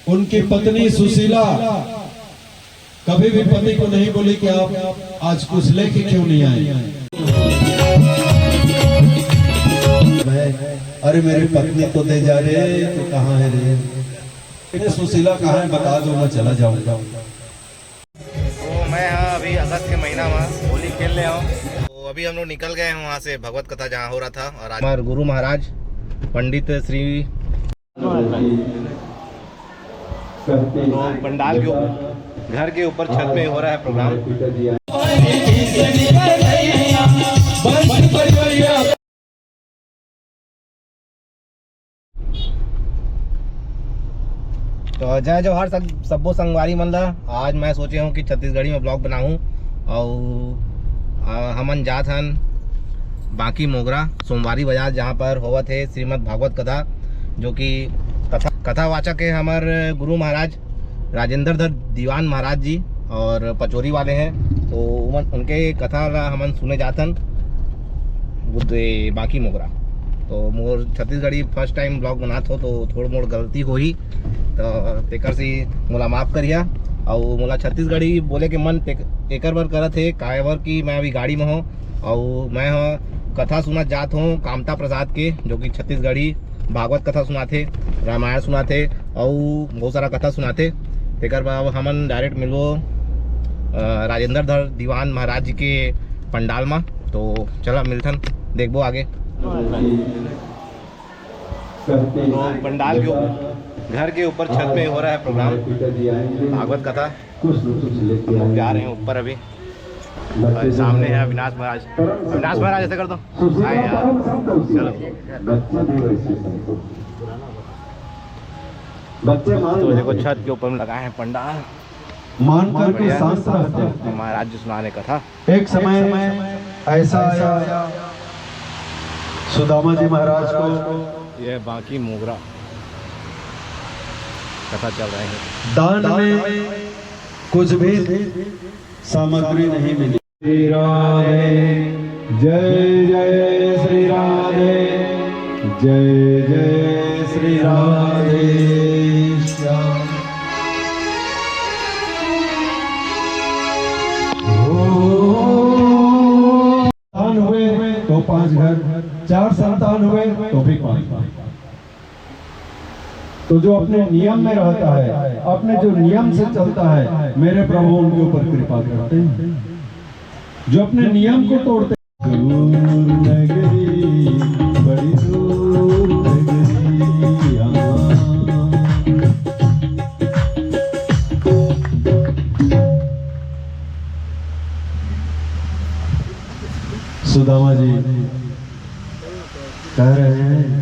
उनकी पत्नी सुशीला कभी भी पति को नहीं बोली कि आप आज कुछ लेके क्यों नहीं आए। अरे मेरी पत्नी को दे जा रे, तो कहाँ है रे? सुशीला कहाँ है बता दो, मैं चला जाऊंगा। तो मैं अभी अगस्त के महीना में होली खेल रहे हूँ। तो अभी हम लोग निकल गए हैं वहाँ से भगवत कथा जहाँ हो रहा था। और आज हमारे गुरु महाराज पंडित श्री तो पंडाल के घर के ऊपर छत में हो रहा है प्रोग्राम। तो जय जवाहर सबो संगवारी मंदा। आज मैं सोचे हूँ कि छत्तीसगढ़ी में ब्लॉग बनाऊँ और हमन जात हन बाकी मोगरा सोमवारी बाजार जहाँ पर होवत है श्रीमद् भागवत कथा, जो कि कथावाचक है हमारे गुरु महाराज राजेंद्र धर दीवान महाराज जी और पचोरी वाले हैं। तो उनके कथा हमन सुने जातन बाकी मोगरा। तो मोर छत्तीसगढ़ी फर्स्ट टाइम ब्लॉग बनात हो तो थोड़ा मोड़ गलती हो ही, तो तेकर से मोला माफ़ करिया। और मोला छत्तीसगढ़ी बोले के मन एकर बर करत है कायवर कि मैं अभी गाड़ी में हूँ और मैं कथा सुना जात हूँ कामता प्रसाद के, जो कि छत्तीसगढ़ी भागवत कथा सुनाते, रामायण सुनाते और बहुत सारा कथा सुनाते। तेकर बाद हमन डायरेक्ट मिलो राजेंद्र धर दीवान महाराज जी के पंडाल में। तो चला मिलथन देखबो आगे। तो पंडाल के घर के ऊपर छत में हो रहा है प्रोग्राम भागवत कथा। हम लोग जा रहे हैं ऊपर अभी। और सामने है अविनाश महाराज। अविनाश महाराज ऐसे कर दो, आए यार चलो। तो देखो छत के ऊपर लगाए हैं पंडाल, मान करके शांत रहते। महाराज जी सुनाने कथा। एक समय ऐसा आया सुदामा जी महाराज को, यह बाकी मोगरा कथा चल रहे हैं। दान में कुछ भी सामग्री नहीं मिली। श्री राधे जय जय श्री राधे जय जय श्री राधे श्याम। संतान हुए तो 5 घर, 4 संतान हुए तो भी 5। तो जो अपने नियम में रहता है, अपने जो नियम से चलता है, मेरे प्रभु उनके ऊपर कृपा करते हैं। जो अपने नियम को तोड़ते बड़ी दूर सुदामा जी कह रहे हैं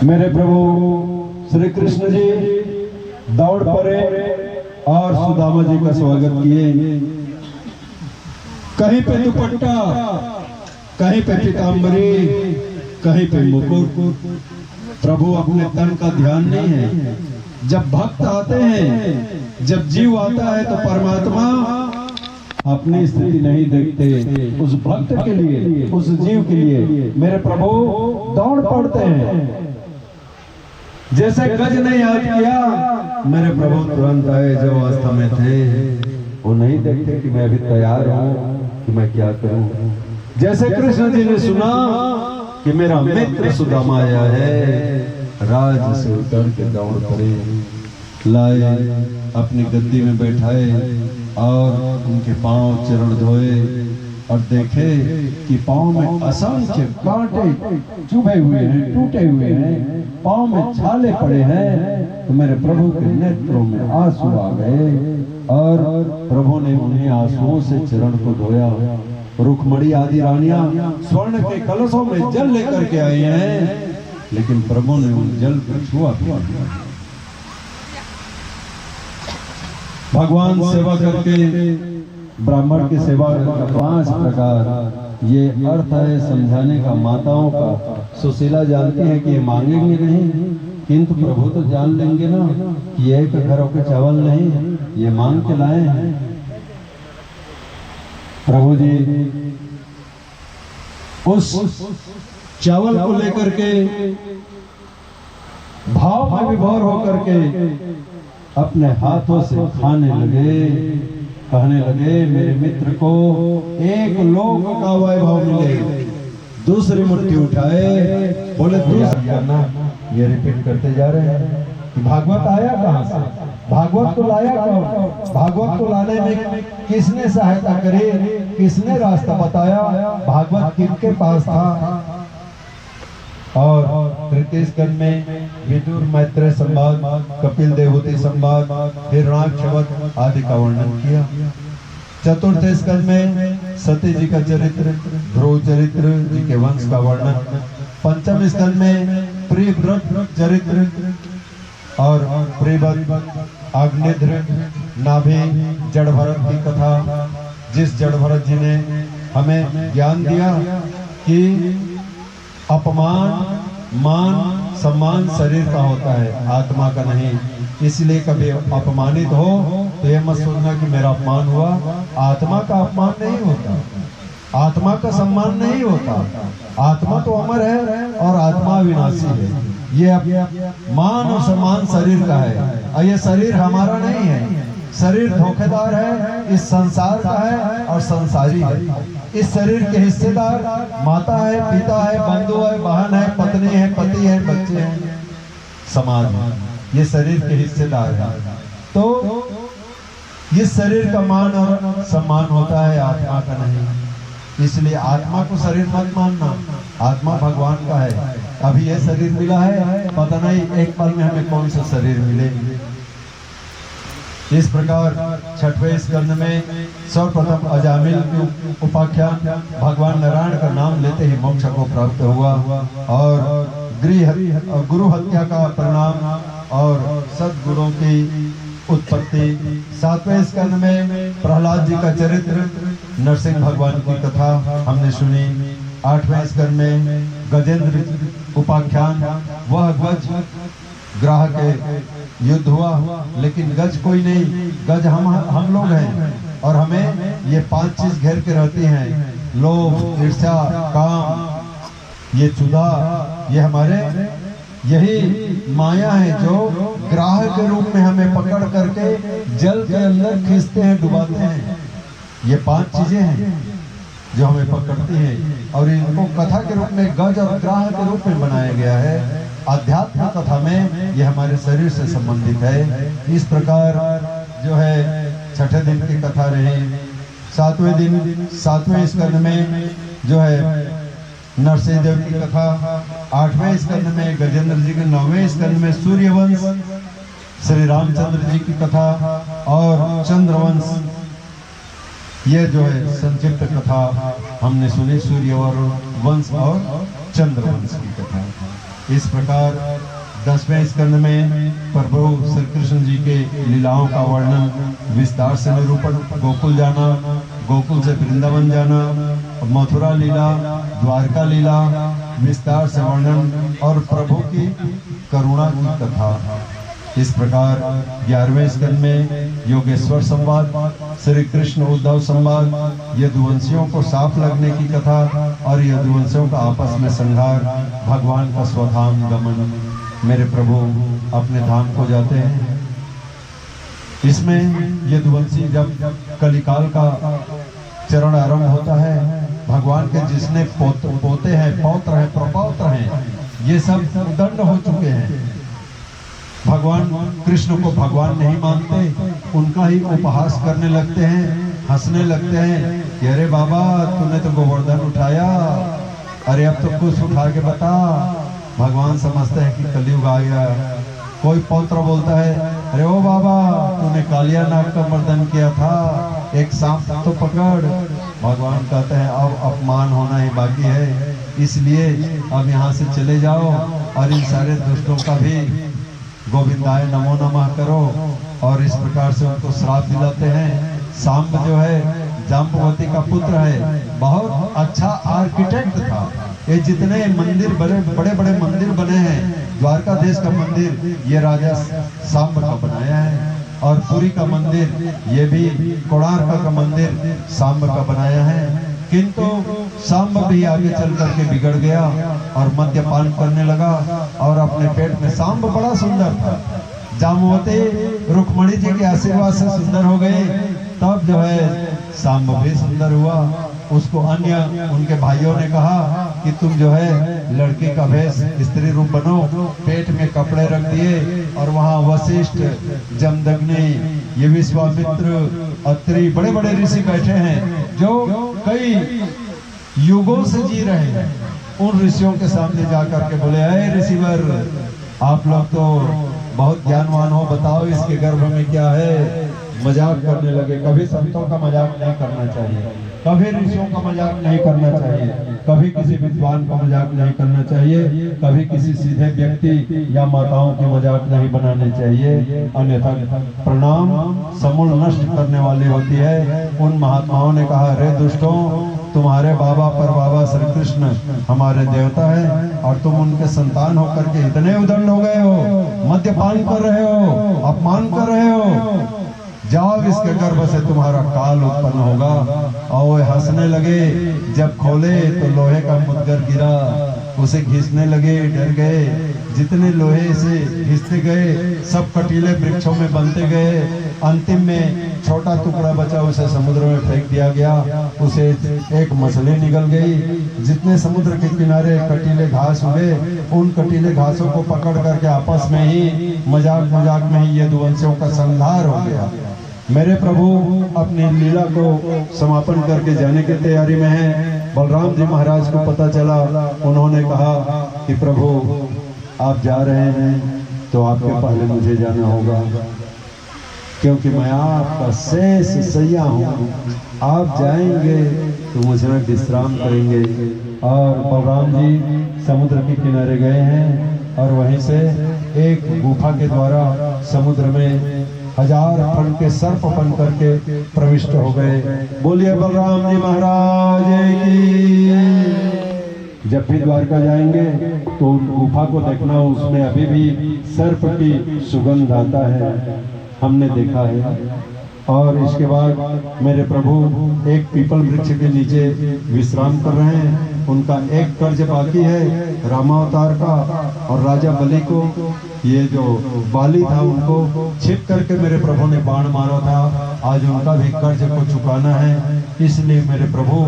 मेरे प्रभु श्री कृष्ण जी दौड़ पड़े और सुदामा जी का स्वागत किए। कहीं पे दुपट्टा, कहीं पे पीताम्बरी, कहीं पे मुकुट। प्रभु अपने तन का ध्यान नहीं है। जब भक्त आते हैं, जब जीव आता है तो परमात्मा अपनी स्थिति नहीं देखते। उस भक्त के लिए, उस जीव के लिए मेरे प्रभु दौड़ पड़ते हैं। जैसे गज ने याद किया मेरे प्रभु तुरंत आए जो अवस्था में थे, वो नहीं देखते कि मैं अभी तैयार हूँ कि मैं क्या करूँ। जैसे कृष्ण जी ने सुना कि मेरा मित्र सुदामा आया है, राज से उतर के दौड़ करे, लाए, अपनी गद्दी में बैठाए और उनके पांव चरण धोए और देखे कि पांव में असंख्य कांटे चुभे हुए हैं, टूटे हुए हैं, पांव में छाले पड़े हैं। तो मेरे प्रभु के नेत्रों में आंसू आ गए और प्रभु ने उन्हें आंसुओं से चरण को धोया। रुक्मणी आदि रानियां स्वर्ण के कलशों में जल लेकर के आई हैं, लेकिन प्रभु ने उन जल को छुआ भी नहीं। भगवान सेवा करके ब्राह्मण की सेवा का 5 प्रकार, ये अर्थ है समझाने का माताओं का। सुशीला जानती है कि ये मांगेंगे नहीं, किंतु प्रभु तो जान लेंगे ना कि एक घरों के चावल नहीं, ये मांग के लाए हैं। प्रभु जी उस चावल को लेकर के भाव में विभोर होकर के अपने हाथों से खाने लगे, कहने लगे मेरे मित्र को एक लोक का वैभव मिले। दूसरी मुट्ठी उठाए, बोले दूसरी करना। ये रिपीट करते जा रहे हैं कि भागवत आया कहां से, भागवत को लाया कौन, भागवत को लाने में किसने सहायता करी, किसने रास्ता बताया, भागवत किनके पास था। और तृतीय स्कंद में विदुर मैत्रेय संवाद, कपिल देवहूति संवाद, हिरण्याक्ष आदि का वर्णन किया। चतुर्थ स्कंद में सती जी का चरित्र, ध्रुव चरित्र जी के वंश का वर्णन। पंचम स्कंद में प्रियव्रत चरित्र और प्रियव्रत आग्नेध्र नाभि जड़ भरत की कथा, जिस जड़ भरत जी ने हमें ज्ञान दिया कि अपमान मान सम्मान शरीर का होता है, आत्मा का नहीं। इसलिए कभी अपमानित हो तो यह मत सोचना कि मेरा अपमान हुआ। आत्मा का अपमान नहीं होता, आत्मा का सम्मान नहीं होता। आत्मा तो अमर है और आत्मा विनाशी है। ये मान और सम्मान शरीर का है और ये शरीर हमारा नहीं है। शरीर धोखेदार है, इस संसार का है और संसारी है। इस शरीर के हिस्सेदार माता है, पिता है, बंधु है, बहन है, पत्नी है, पति है, बच्चे हैं, समाज है। ये शरीर के हिस्सेदार है। तो इस शरीर का मान और सम्मान होता है, आत्मा का नहीं। इसलिए आत्मा को शरीर मत मानना, आत्मा भगवान का है। अभी ये शरीर मिला है, पता नहीं एक पल में हमें कौन सा शरीर मिले। इस प्रकार छठवें स्कंद में सर्वप्रथम अजामिल की उपाख्यान, भगवान नारायण का नाम लेते ही मोक्ष को प्राप्त हुआ और गुरु हत्या का परिणाम और सद्गुरुओं की उत्पत्ति। सातवें स्कंद में प्रहलाद जी का चरित्र, नरसिंह भगवान की कथा हमने सुनी। आठवें स्कंद में गजेंद्र उपाख्यान, वह गज ग्राह के युद्ध हुआ, लेकिन गज कोई नहीं, गज हम लोग हैं और हमें ये 5 चीज घेर के रहती हैं। लोभ, ईर्ष्या, काम, ये क्षुधा, ये हमारे यही माया है जो ग्राह के रूप में हमें पकड़ करके जल के अंदर खींचते हैं, डुबाते हैं। ये 5 चीजें हैं जो हमें पकड़ती हैं और इनको कथा के रूप में गज और ग्राह के रूप में बनाया गया है। आध्यात्म कथा में ये हमारे शरीर से संबंधित है। इस प्रकार जो है छठे दिन की कथा रही। सातवें दिन, सातवें स्कंद में जो है नरसिंह देव की कथा। आठवें स्कंद में गजेंद्र जी के, 9वें स्कंद में सूर्यवंश, श्री रामचंद्र जी की कथा और चंद्रवंश। ये जो है संक्षिप्त कथा हमने सुनी, सूर्य और वंश और चंद्रवंश की कथा। इस प्रकार 10वें स्कंद में प्रभु श्री कृष्ण जी के लीलाओं का वर्णन, विस्तार से निरूपण। गोकुल जाना, गोकुल से वृंदावन जाना, मथुरा लीला, द्वारका लीला, विस्तार से वर्णन और प्रभु की करुणा की कथा। इस प्रकार 11वें स्कंद में योगेश्वर संवाद, श्री कृष्ण उद्धव संवाद, यदुवंशियों को साफ लगने की कथा और यदुवंशियों का आपस में संहार, भगवान का स्वधाम गमन। मेरे प्रभु अपने धाम को जाते हैं, इसमें यदुवंशी जब कलिकाल का चरण आरंभ होता है, भगवान के जिसने पोते हैं, पौत्र हैं, प्रपौत्र हैं, ये सब दंड हो चुके हैं। भगवान कृष्ण को भगवान नहीं मानते, उनका ही उपहास करने लगते हैं, हंसने लगते हैं कि अरे बाबा तूने तो गोवर्धन उठाया, अरे अब तो कुछ उठा के बता। भगवान समझते हैं कि कलयुग आ गया। कोई पौत्र बोलता है अरे ओ बाबा तूने कालिया नाग का मर्दन किया था, एक सांप तो पकड़। भगवान कहते हैं अब अपमान होना ही बाकी है, इसलिए अब यहाँ से चले जाओ और इन सारे दुष्टों का भी गोविंदाय नमो नमः करो। और इस प्रकार से उनको श्राप दिलाते हैं। सांब जो है जाम्बवती का पुत्र है, बहुत अच्छा आर्किटेक्ट था। ये जितने मंदिर बड़े बड़े मंदिर बने हैं, द्वारकाधीश का मंदिर ये राजा सांब का बनाया है, और पुरी का मंदिर ये भी कोणार्क का मंदिर सांब का बनाया है। किंतु सांब भी आगे चल करके बिगड़ गया और मद्यपान करने लगा और अपने पेट में, सांब बड़ा सुंदर था, जाम्बवती रुक्मणी जी के आशीर्वाद से सुंदर हो गए, तब जो है सांब भी सुंदर हुआ। उसको अन्य उनके भाइयों ने कहा कि तुम जो है लड़की का भेष स्त्री रूप बनो, पेट में कपड़े रख दिए और वहाँ वशिष्ठ, जमदग्नि, ये विश्वामित्र, अत्रि, बड़े बड़े ऋषि बैठे हैं जो कई युगों से जी रहे हैं। उन ऋषियों के सामने जाकर के बोले अरे ऋषिवर, आप लोग तो बहुत ज्ञानवान हो, बताओ इसके गर्भ में क्या है। मजाक करने लगे। कभी संतों का मजाक नहीं करना चाहिए, कभी ऋषियों का मजाक नहीं करना चाहिए, कभी किसी विद्वान का मजाक नहीं करना चाहिए, कभी किसी सीधे व्यक्ति या माताओं के मजाक नहीं बनाने चाहिए, अन्यथा प्रणाम समूल नष्ट करने वाली होती है। उन महात्माओं ने कहा रे दुष्टों, तुम्हारे बाबा पर बाबा श्री कृष्ण हमारे देवता है और तुम उनके संतान होकर के इतने उदंड हो गए हो, मद्यपान कर रहे हो, अपमान कर रहे हो, जाओ इसके गर्भ से तुम्हारा काल उत्पन्न होगा। और वो हंसने लगे। जब खोले तो लोहे का मुद्गर गिरा, उसे घिसने लगे, डर गए। जितने लोहे से घिसते गए सब कटीले वृक्षों में बनते गए। अंतिम में छोटा टुकड़ा बचा, उसे समुद्र में फेंक दिया गया, उसे एक मछली निकल गई। जितने समुद्र के किनारे कटीले घास हुए, उन कटीले घासों को पकड़ करके आपस में ही मजाक मजाक में ही यदुवंशियों का संहार हो गया। मेरे प्रभु अपनी लीला को समापन करके जाने की तैयारी में हैं। बलराम जी महाराज को पता चला, उन्होंने कहा कि प्रभु आप जा रहे हैं तो आपके पहले मुझे जाना होगा, क्योंकि मैं आपका शेष सैया हूँ। आप जाएंगे तो मुझे में विश्राम करेंगे। और बलराम जी समुद्र के किनारे गए हैं और वहीं से एक गुफा के द्वारा समुद्र में 1000 फण के सर्प बन करके प्रविष्ट हो गए। बोलिए बलराम जी महाराज की। जब भी द्वारका जाएंगे तो उन गुफा को देखना, उसमें अभी भी सर्प की सुगंध आता है, हमने देखा है। और इसके बाद मेरे प्रभु एक पीपल वृक्ष के नीचे विश्राम कर रहे हैं। उनका एक कर्ज बाकी है रामावतार का, और राजा बलि को, ये जो बाली था उनको छिप करके मेरे प्रभु ने बाण मारा था, आज उनका भी कर्ज को चुकाना है। इसलिए मेरे प्रभु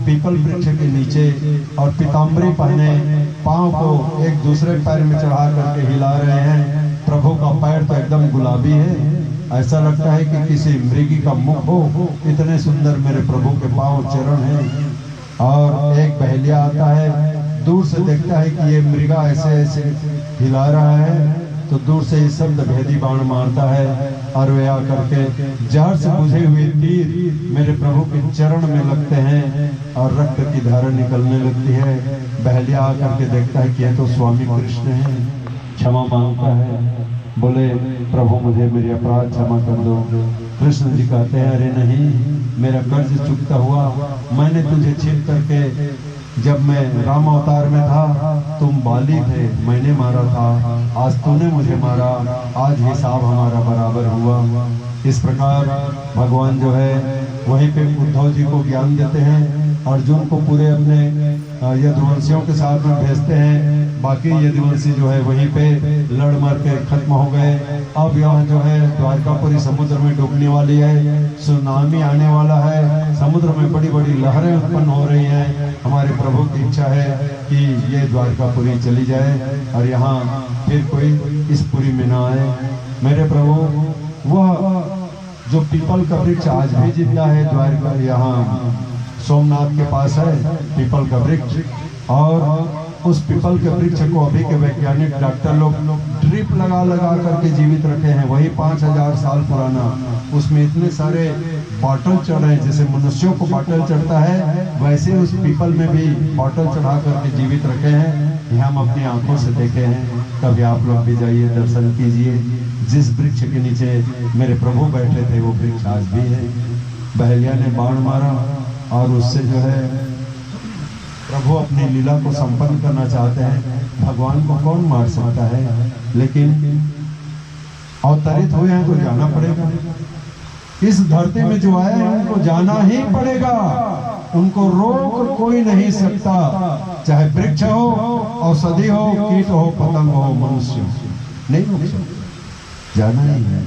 पीपल वृक्ष के नीचे और पीताम्बरी पहने पांव को एक दूसरे पैर में चढ़ा करके हिला रहे हैं। प्रभु का पैर तो एकदम गुलाबी है, ऐसा लगता है कि किसी मृगी का मुख हो, इतने सुंदर मेरे प्रभु के पांव चरण हैं। और एक बहेलिया आता है, दूर से देखता है कि ये मृगा ऐसे ऐसे हिला रहा है, तो दूर से ही शब्द भेदी बाण मारता है और वे आकर के जहर से बुझे हुए तीर मेरे प्रभु के चरण में लगते हैं और रक्त की धारा निकलने लगती है। बहेलिया आकर के देखता है कि यह तो स्वामी कृष्ण है, क्षमा मांगता है, बोले प्रभु मुझे मेरे अपराध क्षमा कर दो। कृष्ण जी कहते हैं अरे नहीं, मेरा कर्ज चुकता हुआ, मैंने तुझे छिप करके, जब मैं राम अवतार में था तुम बाली थे, मैंने मारा था, आज तूने मुझे मारा, आज हिसाब हमारा बराबर हुआ। इस प्रकार भगवान जो है वहीं पे उद्धव जी को ज्ञान देते हैं, अर्जुन को पूरे अपने यदुवंशियों के साथ में भेजते हैं। बाकी यदुवंशी जो है वहीं पे लड़ मर के खत्म हो गए। अब यहाँ जो है द्वारकापुरी समुद्र में डूबने वाली है, सुनामी आने वाला है, समुद्र में बड़ी बड़ी लहरें उत्पन्न हो रही हैं। हमारे प्रभु की इच्छा है कि ये द्वारकापुरी चली जाए और यहाँ फिर कोई इस पुरी में ना आए। मेरे प्रभु, वह जो पीपल का वृक्ष आज भी जिंदा है द्वारका, यहाँ सोमनाथ के पास है पीपल का वृक्ष, और उस पीपल के वृक्ष को अभी के वैज्ञानिक डॉक्टर लोग ड्रिप लगा लगा करके जीवित रखे हैं। वही 5000 साल पुराना, उसमें इतने सारे बॉटल चढ़ रहे हैं। जैसे मनुष्यों को बॉटल चढ़ता है, वैसे उस पीपल में भी बॉटल चढ़ा करके जीवित रखे हैं। ये हम अपनी आंखों से देखे हैं। कभी आप लोग भी जाइए, दर्शन कीजिए। जिस वृक्ष के नीचे मेरे प्रभु बैठे थे वो वृक्ष आज भी है। बहलिया ने बाण मारा और उससे जो है प्रभु अपनी लीला को संपन्न करना चाहते हैं। भगवान को कौन मार सकता है, लेकिन अवतरित हुए हैं तो जाना पड़ेगा। इस धरती में जो आए हैं उनको जाना ही पड़ेगा, उनको रोक कोई नहीं सकता। चाहे वृक्ष हो, औषधि हो, कीट हो, पतंग हो, मनुष्य हो, नहीं रोक सकते, जाना ही है।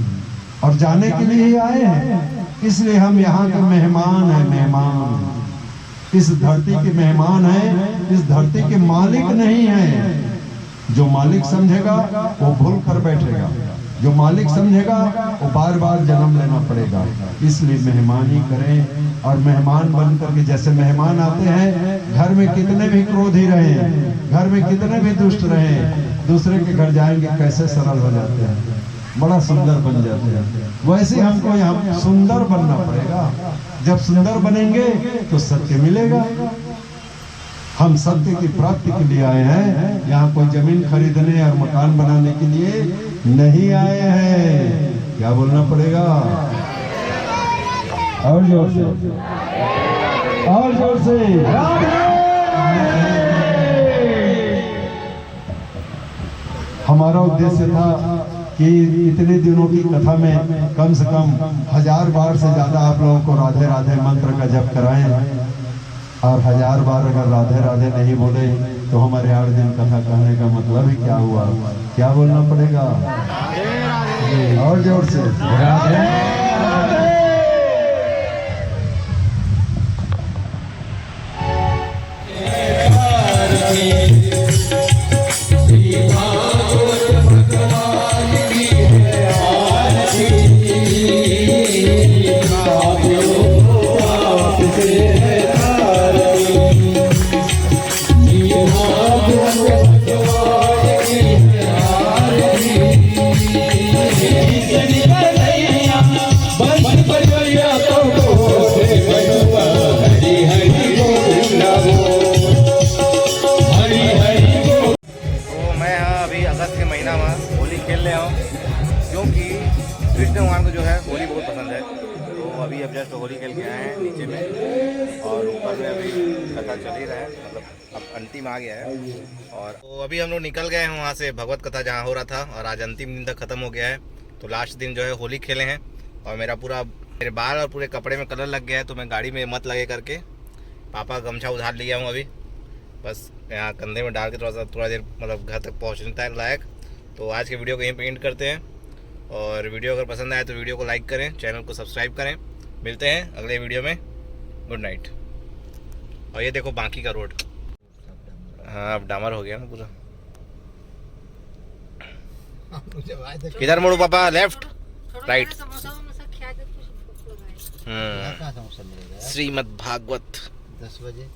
और जाने के लिए ही आए हैं, इसलिए हम यहाँ के मेहमान हैं। मेहमान इस धरती के मेहमान हैं, इस धरती के मालिक नहीं हैं। जो मालिक समझेगा वो भूल कर बैठेगा, जो मालिक समझेगा वो बार बार जन्म लेना पड़ेगा। इसलिए मेहमानी करें, और मेहमान बन करके, जैसे मेहमान आते हैं, घर में कितने भी क्रोधी रहे, घर में कितने भी दुष्ट रहे, दूसरे के घर जाएंगे कैसे सरल हो जाते हैं, बड़ा सुंदर बन जाते हैं। वैसे हमको यहाँ सुंदर बनना पड़ेगा। जब सुंदर बनेंगे तो सत्य मिलेगा। हम सत्य की प्राप्ति के लिए आए हैं, यहाँ कोई जमीन खरीदने और मकान बनाने के लिए नहीं आए हैं। क्या बोलना पड़ेगा? और जोर से, और जोर से। हमारा उद्देश्य था कि इतने दिनों की कथा में कम से कम 1000 बार से ज्यादा आप लोगों को राधे राधे मंत्र का जप कराएं। और 1000 बार अगर राधे राधे नहीं बोले तो हमारे 8 दिन कथा कहने का मतलब ही क्या हुआ? क्या बोलना पड़ेगा? और जोर से राधे राधे। क्योंकि कृष्ण भगवान को जो है होली बहुत पसंद है। तो अभी अब जस्ट होली खेल के आए हैं नीचे में, और ऊपर में अभी कथा चल ही रहा है, मतलब अब अंतिम आ गया है। और तो अभी हम लोग निकल गए हैं वहाँ से, भगवत कथा जहाँ हो रहा था, और आज अंतिम दिन तक ख़त्म हो गया है। तो लास्ट दिन जो है होली खेले हैं, और मेरे बाल और पूरे कपड़े में कलर लग गया है। तो मैं गाड़ी में मत लगे करके पापा गमछा उधार लिया हूँ अभी, बस यहाँ कंधे में डाल के थोड़ा देर मतलब घर तक पहुँचने लायक। तो आज के वीडियो को यहीं पे एंड करते हैं, और वीडियो अगर पसंद आए तो वीडियो को लाइक करें, चैनल को सब्सक्राइब करें। मिलते हैं अगले वीडियो में। Good night. और ये देखो बाकी का रोड, हाँ अब डामर हो गया ना पूरा। किधर मुड़ो पापा? Left right. श्रीमद् भागवत 10 बजे।